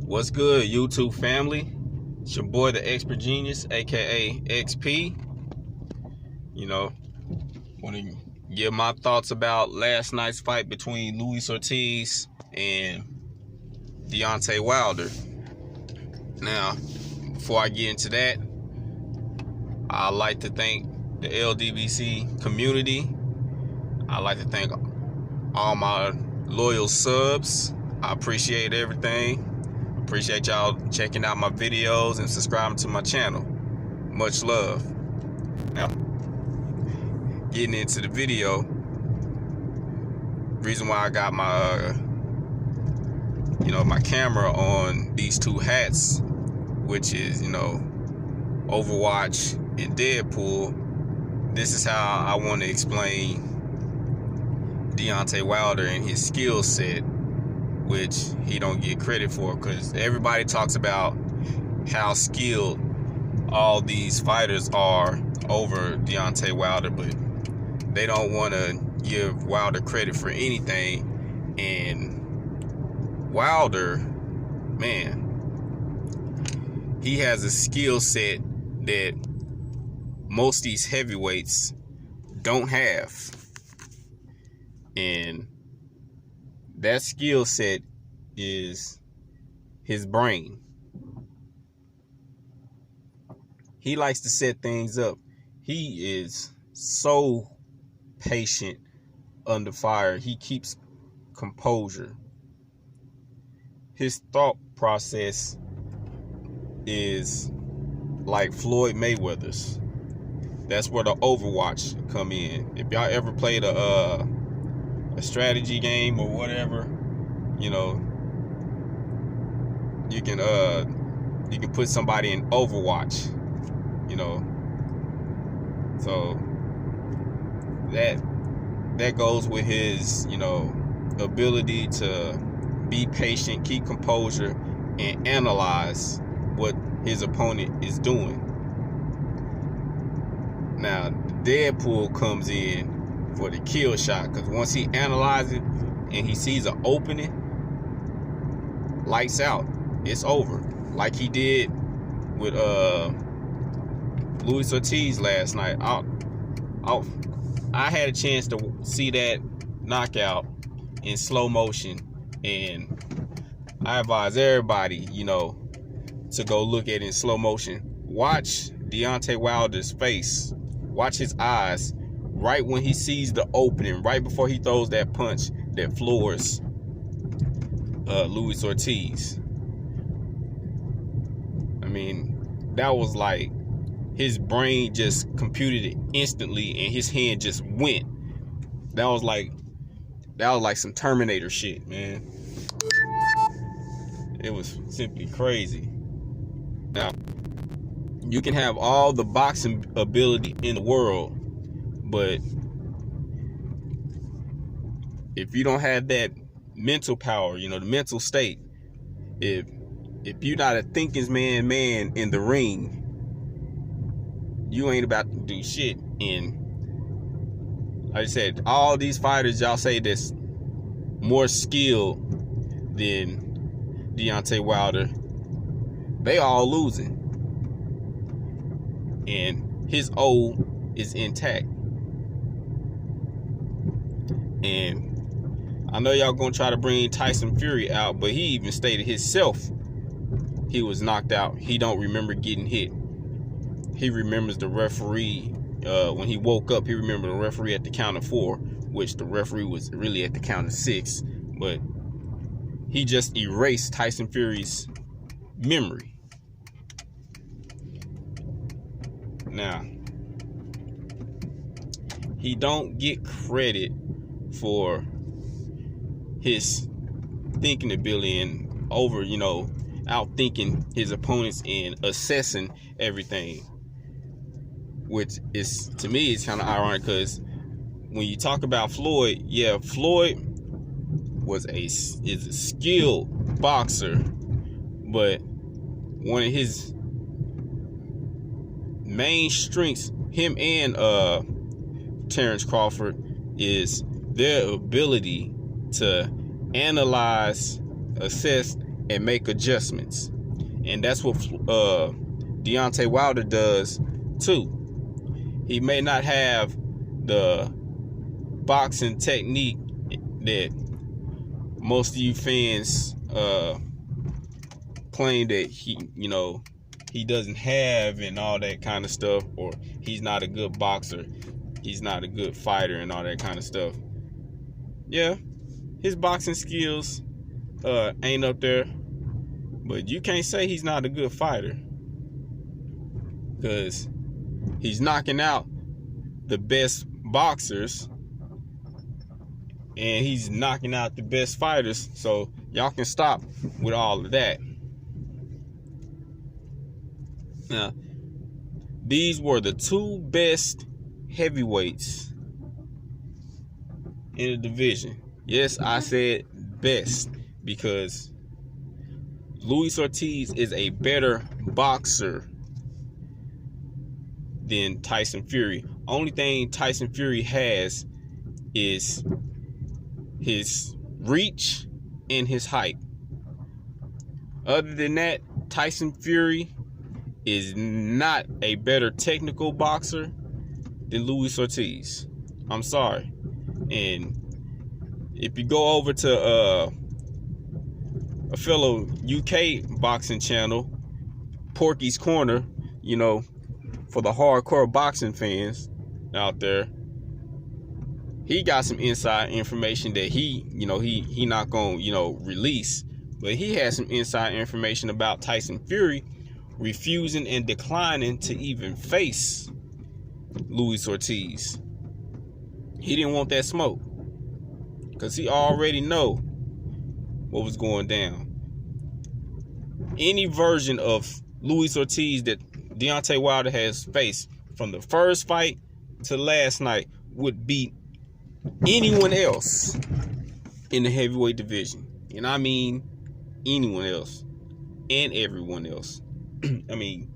What's good, YouTube family? It's your boy, the Expert Genius, aka XP. Want to give my thoughts about last night's fight between Luis Ortiz and Deontay Wilder. Now, before I get into that, I'd like to thank the LDBC community. I'd like to thank all my loyal subs. I appreciate everything. Appreciate y'all checking out my videos and subscribing to my channel. Much love. Now, getting into the video, reason why I got my my camera on these two hats, which is Overwatch and Deadpool. This is how I want to explain Deontay Wilder and his skill set, which he don't get credit for, because everybody talks about how skilled all these fighters are over Deontay Wilder, but they don't want to give Wilder credit for anything. And Wilder, man, he has a skill set that most of these heavyweights don't have. And that skill set is his brain. He likes to set things up. He is so patient under fire. He keeps composure. His thought process is like Floyd Mayweather's. That's where the Overwatch come in. If y'all ever played a strategy game or whatever, you can put somebody in Overwatch, so that goes with his ability to be patient, keep composure, and analyze what his opponent is doing. Now, Deadpool comes in for the kill shot, because once he analyzes it and he sees an opening, lights out, it's over. Like he did with Luis Ortiz last night. I had a chance to see that knockout in slow motion, and I advise everybody, to go look at it in slow motion. Watch Deontay Wilder's face. Watch his eyes right when he sees the opening, right before he throws that punch that floors Luis Ortiz. I mean, that was like his brain just computed it instantly, and his hand just went. That was like some Terminator shit, man. It was simply crazy. Now, you can have all the boxing ability in the world, but if you don't have that mental power, the mental state, if you're not a thinking man in the ring, you ain't about to do shit. And like I said, all these fighters y'all say that's more skilled than Deontay Wilder, they all losing. And his O is intact. And I know y'all gonna try to bring Tyson Fury out, but he even stated himself he was knocked out. He don't remember getting hit. He remembers the referee, when he woke up, he remembered the referee at the count of 4, which the referee was really at the count of 6. But he just erased Tyson Fury's memory. Now, he don't get credit for his thinking ability and over, outthinking his opponents and assessing everything, which is, to me, it's kind of ironic, because when you talk about Floyd, yeah, Floyd is a skilled boxer, but one of his main strengths, him and Terrence Crawford, is their ability to analyze, assess, and make adjustments. And that's what Deontay Wilder does too. He may not have the boxing technique that most of you fans claim that he doesn't have and all that kind of stuff, or he's not a good boxer, he's not a good fighter and all that kind of stuff. Yeah, his boxing skills ain't up there, but you can't say he's not a good fighter, because he's knocking out the best boxers and he's knocking out the best fighters. So y'all can stop with all of that. Now, these were the two best heavyweights in the division. Yes, I said best, because Luis Ortiz is a better boxer than Tyson Fury. Only thing Tyson Fury has is his reach and his height. Other than that, Tyson Fury is not a better technical boxer than Luis Ortiz. I'm sorry. And if you go over to a fellow UK boxing channel, Porky's Corner, for the hardcore boxing fans out there, he got some inside information that he not gonna release, but he has some inside information about Tyson Fury refusing and declining to even face Luis Ortiz. He didn't want that smoke, because he already know what was going down. Any version of Luis Ortiz that Deontay Wilder has faced, from the first fight to last night, would beat anyone else in the heavyweight division. And I mean anyone else and everyone else. I mean,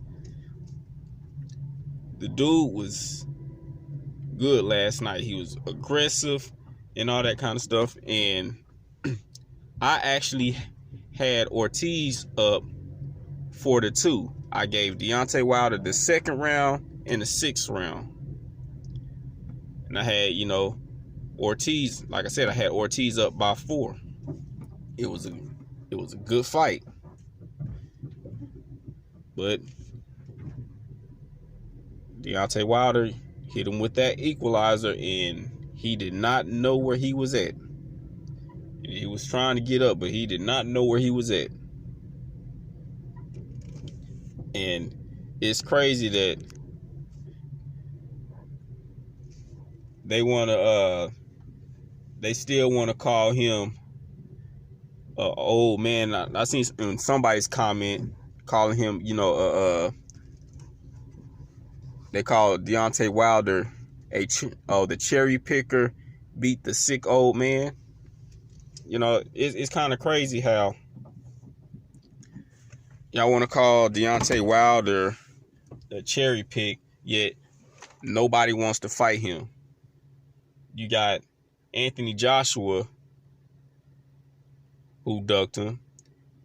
the dude was good last night. He was aggressive and all that kind of stuff. And I actually had Ortiz up 4-2. I gave Deontay Wilder the second round and the sixth round. And I had, Ortiz, like I said, I had Ortiz up by 4. It was a good fight. But Deontay Wilder hit him with that equalizer, and he did not know where he was at. He was trying to get up, but he did not know where he was at. And it's crazy that they still want to call him old man. I seen in somebody's comment calling him, they call Deontay Wilder the cherry picker beat the sick old man. It's kind of crazy how y'all want to call Deontay Wilder the cherry pick, yet nobody wants to fight him. You got Anthony Joshua, who ducked him.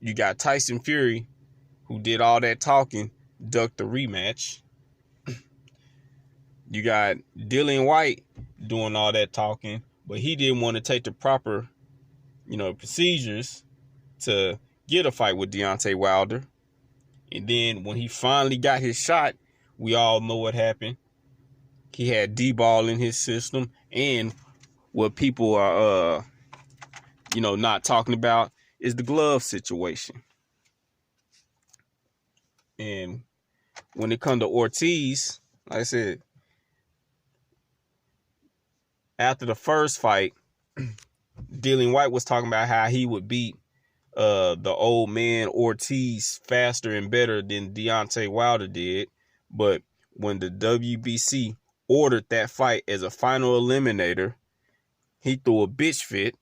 You got Tyson Fury, who did all that talking, ducked the rematch. You got Dillian White doing all that talking, but he didn't want to take the proper, procedures to get a fight with Deontay Wilder. And then when he finally got his shot, we all know what happened. He had D-ball in his system, and what people are, not talking about is the glove situation. And when it comes to Ortiz, like I said, after the first fight, Dillian White was talking about how he would beat the old man Ortiz faster and better than Deontay Wilder did. But when the WBC ordered that fight as a final eliminator, he threw a bitch fit.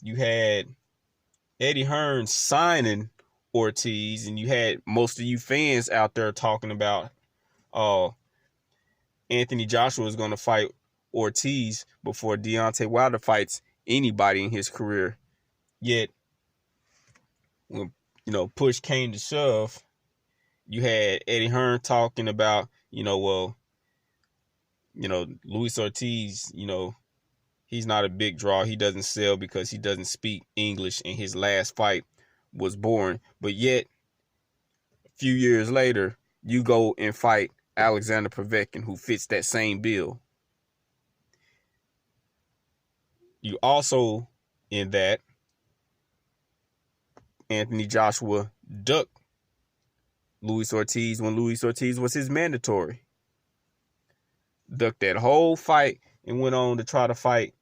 You had Eddie Hearn signing Ortiz, and you had most of you fans out there talking about Anthony Joshua is going to fight Ortiz before Deontay Wilder fights anybody in his career. Yet when, push came to shove, you had Eddie Hearn talking about, Luis Ortiz, he's not a big draw. He doesn't sell because he doesn't speak English, and his last fight was boring. But yet, a few years later, you go and fight Alexander Povetkin, who fits that same bill. You also, in that, Anthony Joshua ducked Luis Ortiz when Luis Ortiz was his mandatory. Ducked that whole fight and went on to try to fight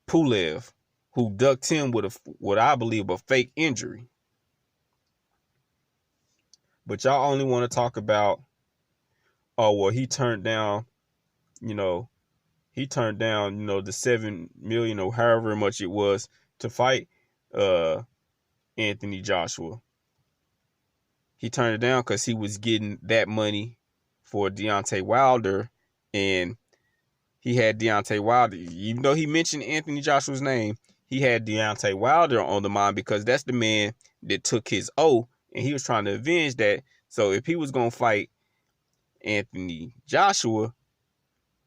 Pulev, who ducked him with what I believe a fake injury. But y'all only want to talk about, he turned down, the $7 million or however much it was to fight Anthony Joshua. He turned it down because he was getting that money for Deontay Wilder, and he had Deontay Wilder. Even though he mentioned Anthony Joshua's name, he had Deontay Wilder on the mind because that's the man that took his O, and he was trying to avenge that. So if he was going to fight Anthony Joshua,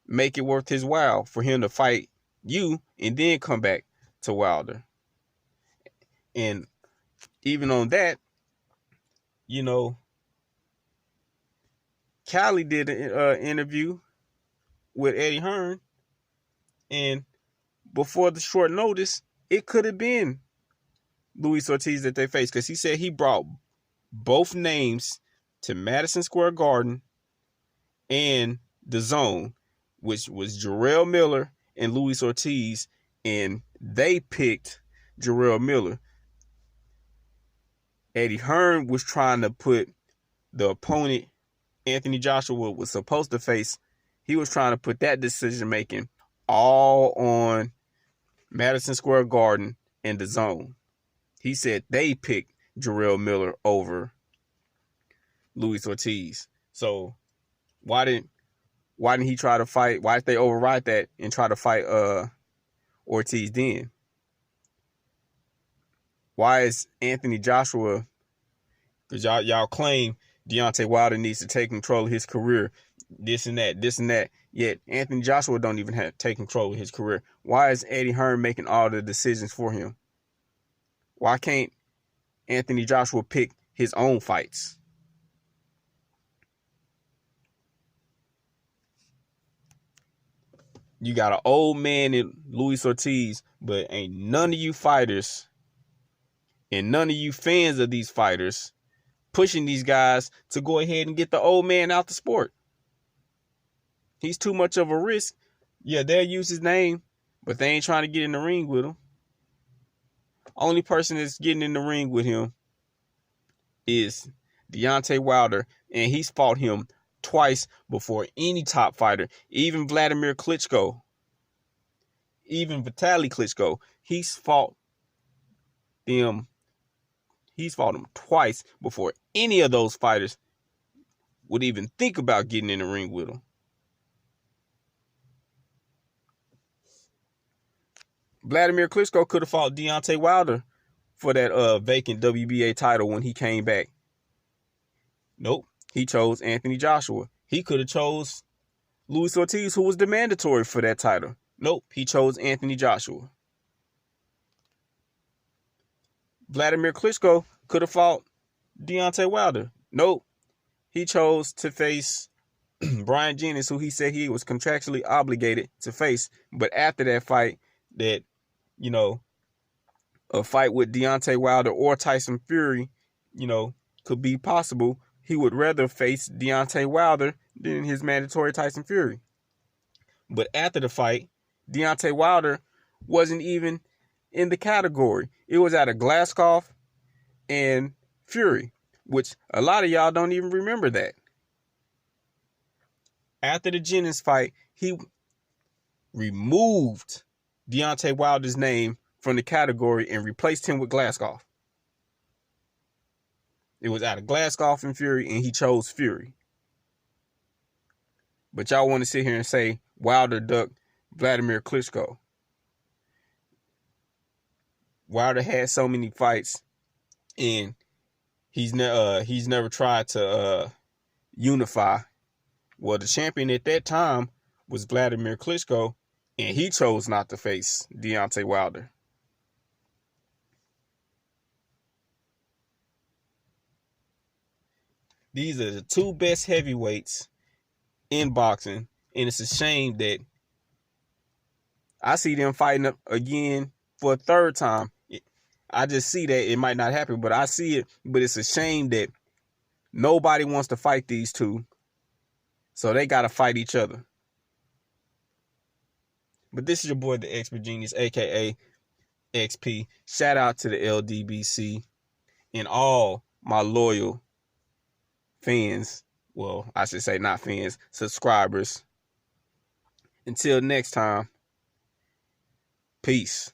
make it worth his while for him to fight you and then come back to Wilder. And even on that, Cali did an interview with Eddie Hearn, and before the short notice, it could have been Luis Ortiz that they faced, because he said he brought both names to Madison Square Garden and the Zone, which was Jarrell Miller and Luis Ortiz, and they picked Jarrell Miller. Eddie Hearn was trying to put the opponent Anthony Joshua was supposed to face, he was trying to put that decision-making all on Madison Square Garden and the Zone. He said they picked Jarrell Miller over Luis Ortiz. So why didn't he try to fight? Why did they override that and try to fight Ortiz then? Why is Anthony Joshua, because y'all claim Deontay Wilder needs to take control of his career, this and that. Yet Anthony Joshua don't even have to take control of his career. Why is Eddie Hearn making all the decisions for him? Why can't Anthony Joshua pick his own fights? You got an old man in Luis Ortiz, but ain't none of you fighters and none of you fans of these fighters pushing these guys to go ahead and get the old man out the sport. He's too much of a risk. Yeah, they'll use his name, but they ain't trying to get in the ring with him. Only person that's getting in the ring with him is Deontay Wilder, and he's fought him twice before any top fighter, even Vladimir Klitschko, even Vitaly Klitschko. He's fought him twice before any of those fighters would even think about getting in the ring with him. Vladimir Klitschko could have fought Deontay Wilder for that vacant WBA title when he came back. Nope, he chose Anthony Joshua. He could have chose Luis Ortiz, who was the mandatory for that title. Nope, he chose Anthony Joshua. Vladimir Klitschko could have fought Deontay Wilder. Nope, he chose to face Brian Jennings, who he said he was contractually obligated to face. But after that fight, that, a fight with Deontay Wilder or Tyson Fury, could be possible, he would rather face Deontay Wilder than his mandatory Tyson Fury. But after the fight, Deontay Wilder wasn't even in the category. It was out of Glasgow and Fury, which a lot of y'all don't even remember that. After the Jennings fight, he removed Deontay Wilder's name from the category and replaced him with Glasgow. It was out of Glasgow and Fury, and he chose Fury. But y'all want to sit here and say Wilder ducked Vladimir Klitschko. Wilder had so many fights, and he's never tried to unify. Well, the champion at that time was Vladimir Klitschko, and he chose not to face Deontay Wilder. These are the two best heavyweights in boxing, and it's a shame that I see them fighting again for a third time. I just see that it might not happen, but I see it. But it's a shame that nobody wants to fight these two, so they got to fight each other. But this is your boy, the Expert Genius, aka XP. Shout out to the LDBC and all my loyal fans. Well, I should say not fans, subscribers. Until next time, peace.